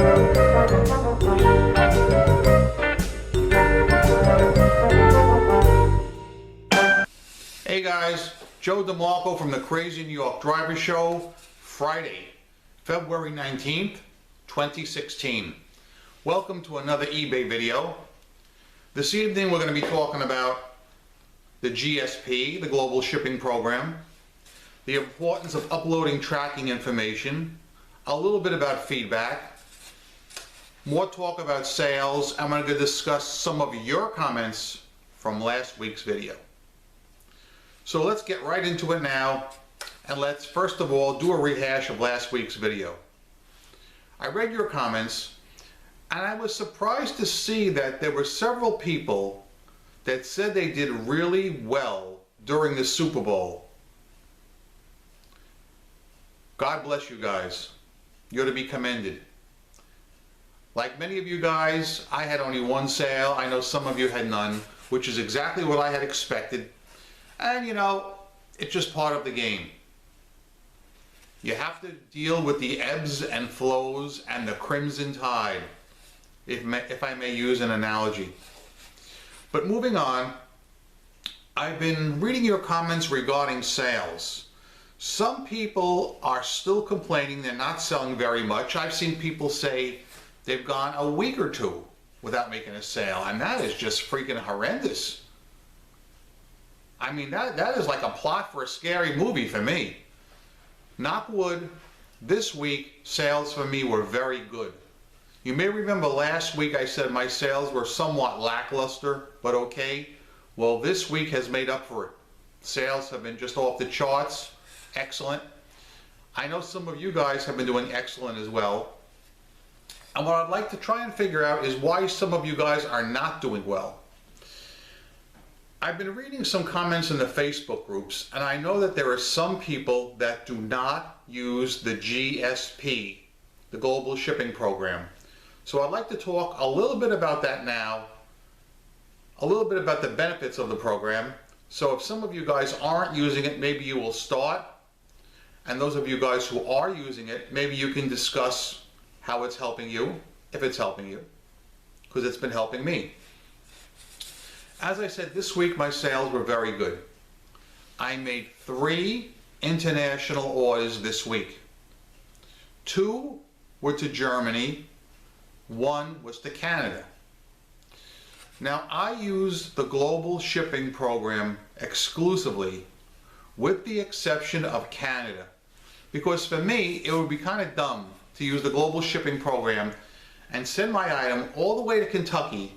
Hey guys, Joe DeMarco from the Crazy New York Driver Show, Friday, February 19th, 2016. Welcome to another eBay video. This evening we're going to be talking about the GSP, the Global Shipping Program, the importance of uploading tracking information, a little bit about feedback, more talk about sales. I'm going to discuss some of your comments from last week's video. So let's get right into it now, and let's first of all do a rehash of last week's video. I read your comments, and I was surprised to see that there were several people that said they did really well during the Super Bowl. God bless you guys. You're to be commended. Like many of you guys, I had only one sale. I know some of you had none, which is exactly what I had expected. And you know, it's just part of the game. You have to deal with the ebbs and flows and the crimson tide, if I may use an analogy. But moving on, I've been reading your comments regarding sales. Some people are still complaining they're not selling very much. I've seen people say they've gone a week or two without making a sale, and that is just freaking horrendous. I mean, that is like a plot for a scary movie for me. Knock wood, this week sales for me were very good. You may remember last week I said my sales were somewhat lackluster, but okay. Well, this week has made up for it. Sales have been just off the charts. Excellent. I know some of you guys have been doing excellent as well. And what I'd like to try and figure out is why some of you guys are not doing well. I've been reading some comments in the Facebook groups, and I know that there are some people that do not use the GSP, the Global Shipping Program. So I'd like to talk a little bit about that now, a little bit about the benefits of the program. So if some of you guys aren't using it, maybe you will start. And those of you guys who are using it, maybe you can discuss how it's helping you, if it's helping you, because it's been helping me. As I said, this week my sales were very good. I made 3 international orders this week. 2 were to Germany, 1 was to Canada. Now I use the Global Shipping Program exclusively, with the exception of Canada, because for me it would be kind of dumb to use the Global Shipping Program and send my item all the way to Kentucky,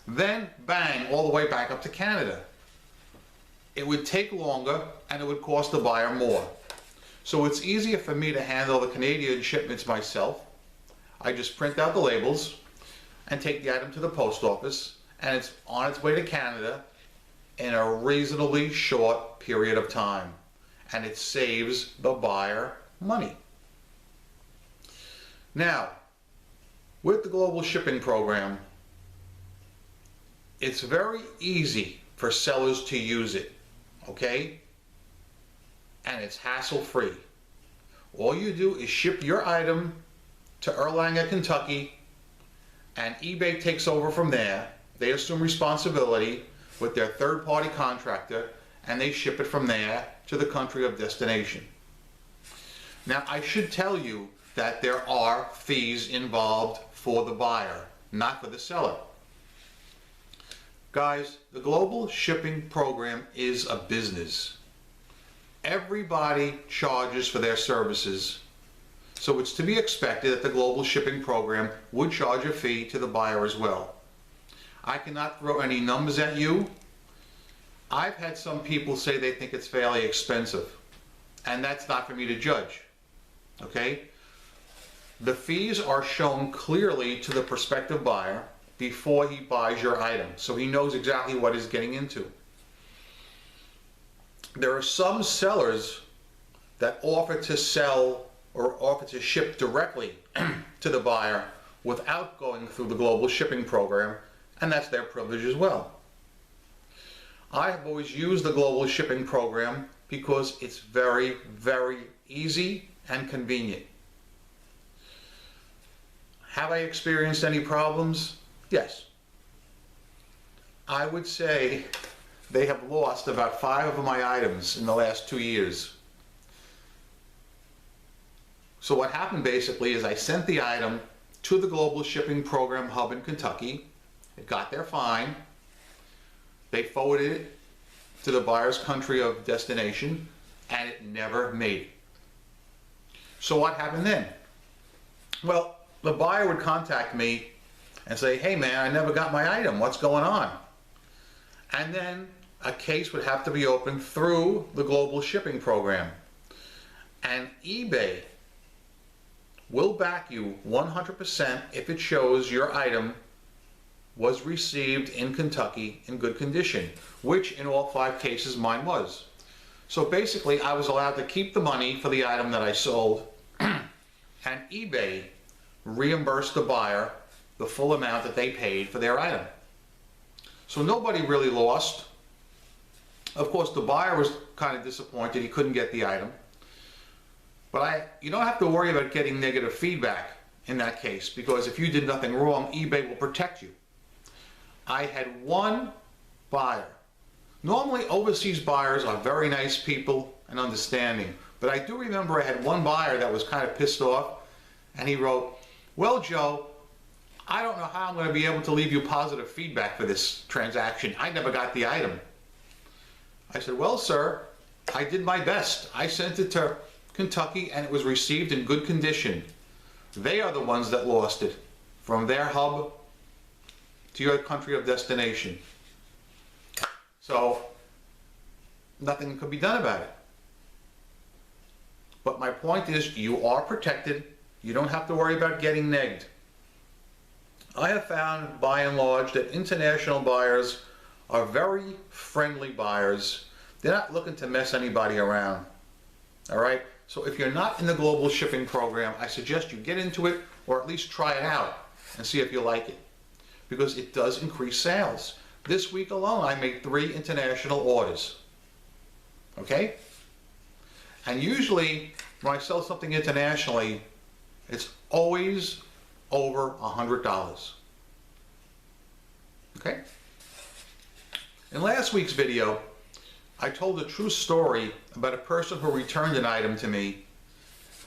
then bang, all the way back up to Canada. It would take longer and it would cost the buyer more. So it's easier for me to handle the Canadian shipments myself. I just print out the labels and take the item to the post office, and it's on its way to Canada in a reasonably short period of time. And it saves the buyer money. Now, with the Global Shipping Program, it's very easy for sellers to use it, okay? And it's hassle-free. All you do is ship your item to Erlanger, Kentucky, and eBay takes over from there. They assume responsibility with their third-party contractor, and they ship it from there to the country of destination. Now, I should tell you that there are fees involved for the buyer, not for the seller. Guys, the Global Shipping Program is a business. Everybody charges for their services, so it's to be expected that the Global Shipping Program would charge a fee to the buyer as well. I cannot throw any numbers at you. I've had some people say they think it's fairly expensive, and that's not for me to judge, okay? The fees are shown clearly to the prospective buyer before he buys your item, so he knows exactly what he's getting into. There are some sellers that offer to sell or offer to ship directly to the buyer without going through the Global Shipping Program, and that's their privilege as well. I have always used the Global Shipping Program because it's very, very easy and convenient. Have I experienced any problems? Yes. I would say they have lost about 5 of my items in the last 2 years. So what happened basically is I sent the item to the Global Shipping Program hub in Kentucky. It got there fine. They forwarded it to the buyer's country of destination, and it never made it. So what happened then? Well, the buyer would contact me and say, hey man, I never got my item, what's going on? And then a case would have to be opened through the Global Shipping Program. And eBay will back you 100% if it shows your item was received in Kentucky in good condition, which in all 5 cases mine was. So basically I was allowed to keep the money for the item that I sold and eBay reimbursed the buyer the full amount that they paid for their item. So nobody really lost. Of course the buyer was kind of disappointed he couldn't get the item. But you don't have to worry about getting negative feedback in that case, because if you did nothing wrong, eBay will protect you. I had one buyer. Normally overseas buyers are very nice people and understanding, but I do remember I had one buyer that was kind of pissed off, and he wrote, well Joe, I don't know how I'm going to be able to leave you positive feedback for this transaction. I never got the item. I said, well sir, I did my best. I sent it to Kentucky and it was received in good condition. They are the ones that lost it from their hub to your country of destination. So nothing could be done about it. But my point is, you are protected. You don't have to worry about getting negged. I have found by and large that international buyers are very friendly buyers. They're not looking to mess anybody around. All right? So if you're not in the Global Shipping Program, I suggest you get into it or at least try it out and see if you like it, because it does increase sales. This week alone, I made 3 international orders. Okay? And usually, when I sell something internationally, it's always over $100. Okay? In last week's video, I told a true story about a person who returned an item to me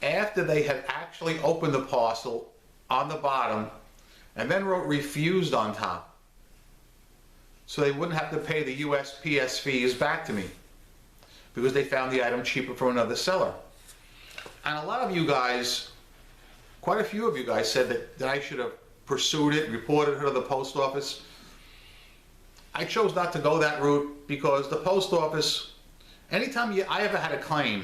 after they had actually opened the parcel on the bottom and then wrote refused on top, so they wouldn't have to pay the USPS fees back to me because they found the item cheaper from another seller. And a lot of you guys, quite a few of you guys, said that I should have pursued it, reported her to the post office. I chose not to go that route because the post office, anytime I ever had a claim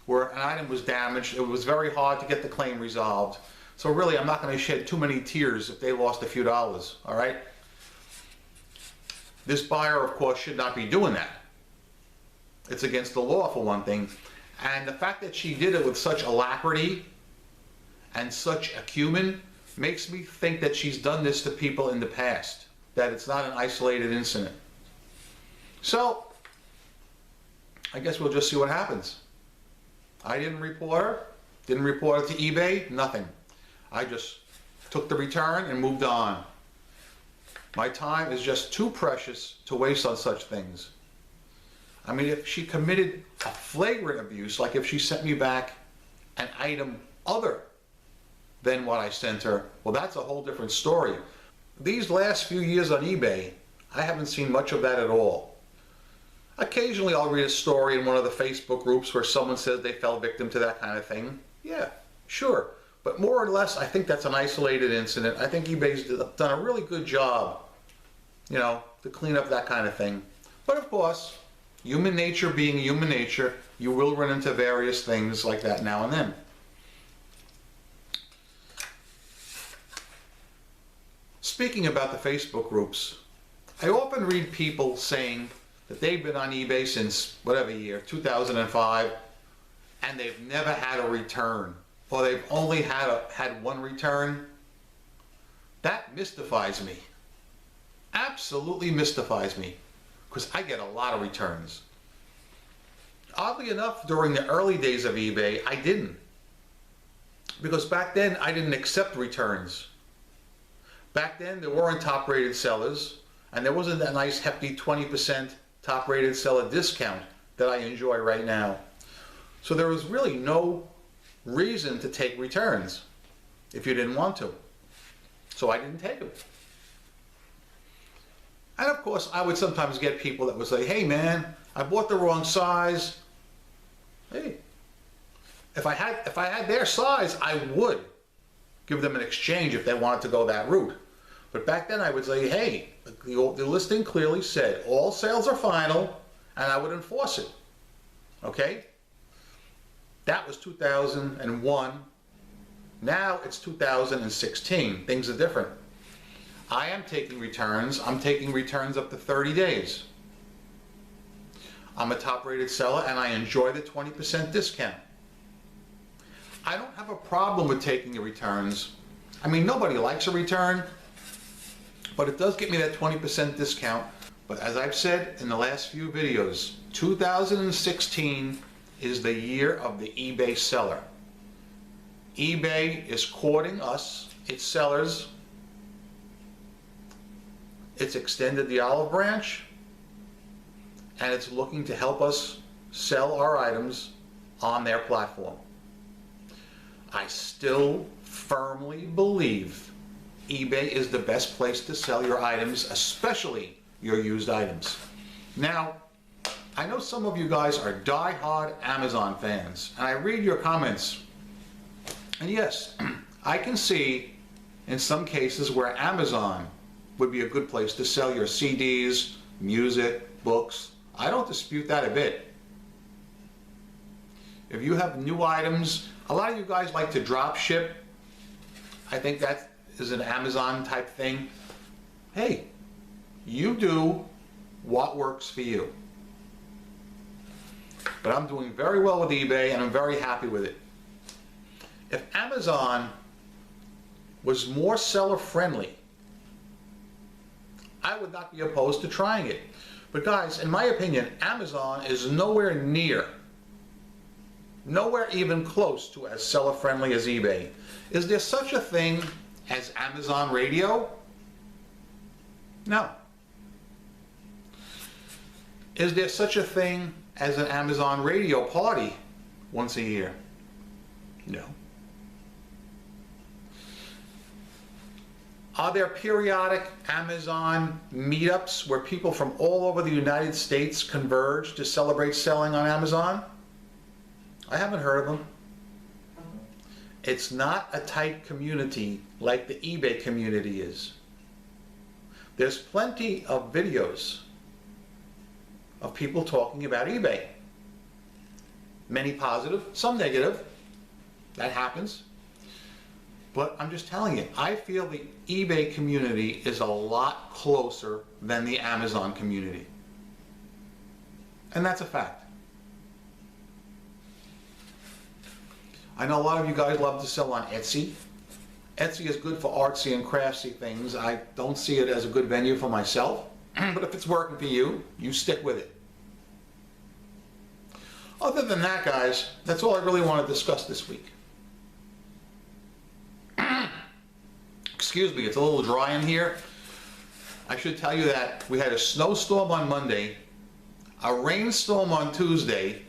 where an item was damaged, it was very hard to get the claim resolved. So really, I'm not going to shed too many tears if they lost a few dollars, all right? This buyer, of course, should not be doing that. It's against the law, for one thing. And the fact that she did it with such alacrity and such acumen makes me think that she's done this to people in the past, that it's not an isolated incident. So, I guess we'll just see what happens. I didn't report her, didn't report it to eBay, nothing. I just took the return and moved on. My time is just too precious to waste on such things. I mean, if she committed a flagrant abuse, like if she sent me back an item other than what I sent her, well, that's a whole different story. These last few years on eBay, I haven't seen much of that at all. Occasionally I'll read a story in one of the Facebook groups where someone says they fell victim to that kind of thing. Yeah, sure. But more or less, I think that's an isolated incident. I think eBay's done a really good job, you know, to clean up that kind of thing. But of course, human nature being human nature, you will run into various things like that now and then. Speaking about the Facebook groups, I often read people saying that they've been on eBay since whatever year, 2005, and they've never had a return, or they've only had one return. That mystifies me. Absolutely mystifies me, because I get a lot of returns. Oddly enough, during the early days of eBay, I didn't. Because back then, I didn't accept returns. Back then, there weren't top-rated sellers, and there wasn't that nice hefty 20% top-rated seller discount that I enjoy right now. So there was really no reason to take returns if you didn't want to. So I didn't take them. And of course, I would sometimes get people that would say, hey man, I bought the wrong size. Hey, if I had their size, I would give them an exchange if they wanted to go that route. But back then I would say, hey, the listing clearly said all sales are final, and I would enforce it. Okay? That was 2001. Now it's 2016. Things are different. I am taking returns. I'm taking returns up to 30 days. I'm a top-rated seller and I enjoy the 20% discount. I don't have a problem with taking the returns. I mean, nobody likes a return, but it does get me that 20% discount. But as I've said in the last few videos, 2016 is the year of the eBay seller. eBay is courting us, its sellers. It's extended the olive branch, and it's looking to help us sell our items on their platform. I still firmly believe eBay is the best place to sell your items, especially your used items. Now, I know some of you guys are die-hard Amazon fans, and I read your comments. And yes, I can see in some cases where Amazon would be a good place to sell your CDs, music, books. I don't dispute that a bit. If you have new items, a lot of you guys like to drop ship. I think that is an Amazon type thing. Hey, you do what works for you. But I'm doing very well with eBay and I'm very happy with it. If Amazon was more seller friendly, I would not be opposed to trying it. But guys, in my opinion, Amazon is nowhere even close to as seller friendly as eBay. Is there such a thing as Amazon Radio? No. Is there such a thing as an Amazon Radio party once a year? No. Are there periodic Amazon meetups where people from all over the United States converge to celebrate selling on Amazon? I haven't heard of them. It's not a tight community like the eBay community is. There's plenty of videos of people talking about eBay. Many positive, some negative. That happens. But I'm just telling you, I feel the eBay community is a lot closer than the Amazon community. And that's a fact. I know a lot of you guys love to sell on Etsy. Etsy is good for artsy and craftsy things. I don't see it as a good venue for myself. But if it's working for you, you stick with it. Other than that, guys, that's all I really want to discuss this week. Excuse me, it's a little dry in here. I should tell you that we had a snowstorm on Monday, a rainstorm on Tuesday,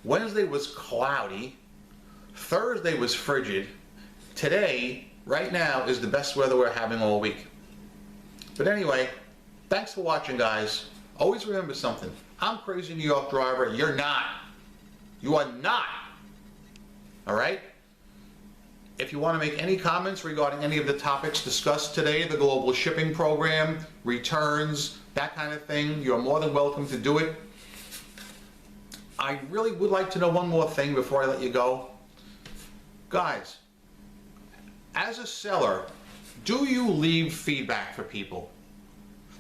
Wednesday was cloudy, Thursday was frigid, today, right now, is the best weather we're having all week. But anyway, thanks for watching, guys. Always remember something. I'm Crazy New York Driver. You're not. You are not. All right? If you want to make any comments regarding any of the topics discussed today, the global shipping program, returns, that kind of thing, you're more than welcome to do it. I really would like to know one more thing before I let you go. Guys, as a seller, do you leave feedback for people?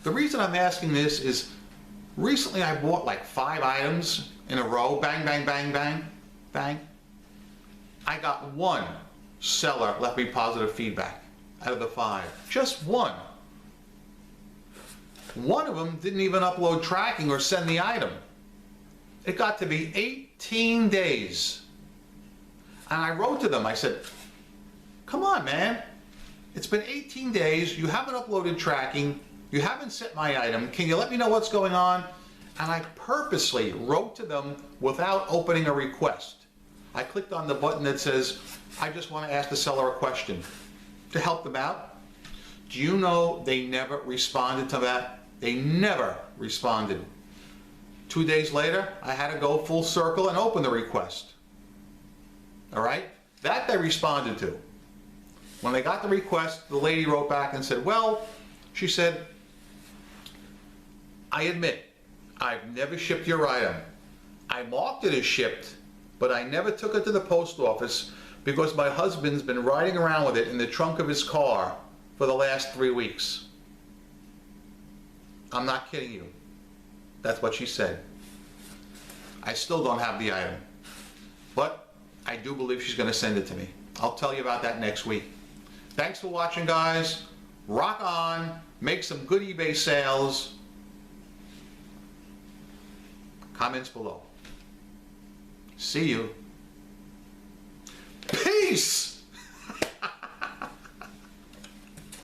The reason I'm asking this is recently I bought like 5 items in a row, bang, bang, bang, bang, bang. I got 1 seller left me positive feedback out of the 5. Just 1. One of them didn't even upload tracking or send the item. It got to be 18 days. And I wrote to them, I said, come on, man. It's been 18 days, you haven't uploaded tracking, you haven't sent my item, can you let me know what's going on? And I purposely wrote to them without opening a request. I clicked on the button that says, I just want to ask the seller a question to help them out. Do you know they never responded to that? They never responded. 2 days later, I had to go full circle and open the request. All right? That they responded to. When they got the request, the lady wrote back and said, well, she said, I admit, I've never shipped your item. I marked it as shipped, but I never took it to the post office because my husband's been riding around with it in the trunk of his car for the last 3 weeks. I'm not kidding you. That's what she said. I still don't have the item, but I do believe she's going to send it to me. I'll tell you about that next week. Thanks for watching, guys. Rock on. Make some good eBay sales. Comments below. See you. Peace!